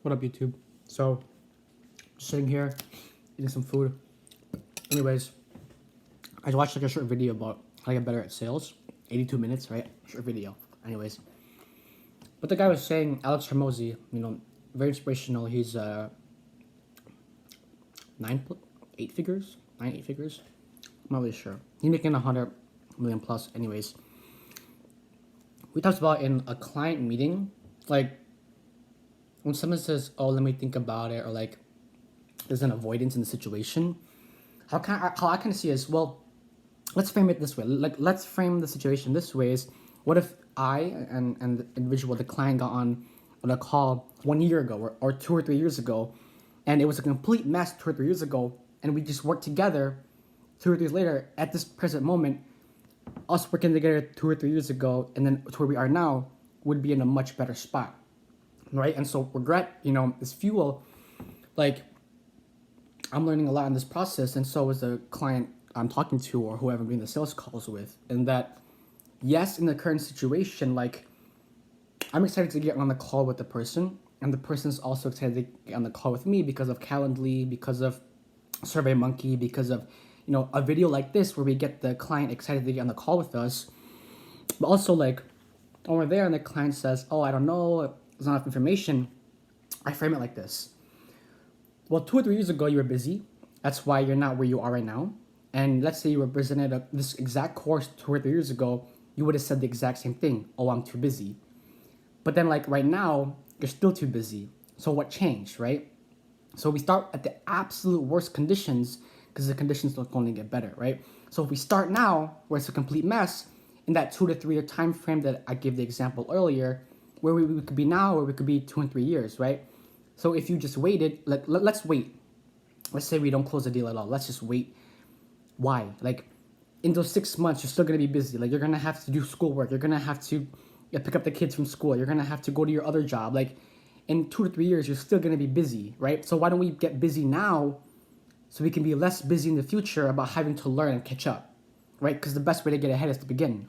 What up, YouTube? So, just sitting here, eating some food. Anyways, I watched like a short video about how to get better at sales. 82 minutes, right? Short video. Anyways. But the guy was saying, Alex Hormozy, very inspirational. He's 8 figures? 8 figures? I'm not really sure. He's making 100 million plus. Anyways. We talked about in a client meeting, like, when someone says, oh, let me think about it, or like there's an avoidance in the situation, how I kind of see it is, well, let's frame it this way. Like, let's frame the situation this way is, what if I and the individual, the client, got on a call 1 year ago or 2 or 3 years ago, and it was a complete mess 2 or 3 years ago, and we just worked together 2 or 3 years later at this present moment. Us working together 2 or 3 years ago and then to where we are now would be in a much better spot. Right? And so regret, is fuel. Like, I'm learning a lot in this process, and so is the client I'm talking to or whoever I'm doing the sales calls with. And that, yes, in the current situation, like, I'm excited to get on the call with the person, and the person's also excited to get on the call with me because of Calendly, because of SurveyMonkey, because of, a video like this where we get the client excited to get on the call with us. But also, like, when we're there and the client says, oh, I don't know, there's not enough information, I frame it like this. Well, 2 or 3 years ago, you were busy. That's why you're not where you are right now. And let's say you were presented this exact course 2 or 3 years ago, you would have said the exact same thing. Oh, I'm too busy. But then, like, right now, you're still too busy. So what changed, right? So we start at the absolute worst conditions because the conditions don't only get better, right? So if we start now, where it's a complete mess, in that 2 to 3 year time frame that I gave the example earlier, where we could be now, or we could be 2 and 3 years, right? So if you just waited, like, let's wait. Let's say we don't close the deal at all. Let's just wait. Why? Like, in those 6 months, you're still going to be busy. Like, you're going to have to do schoolwork. You're going to have to pick up the kids from school. You're going to have to go to your other job. Like, in 2 to 3 years, you're still going to be busy, right? So why don't we get busy now so we can be less busy in the future about having to learn and catch up, right? Because the best way to get ahead is to begin.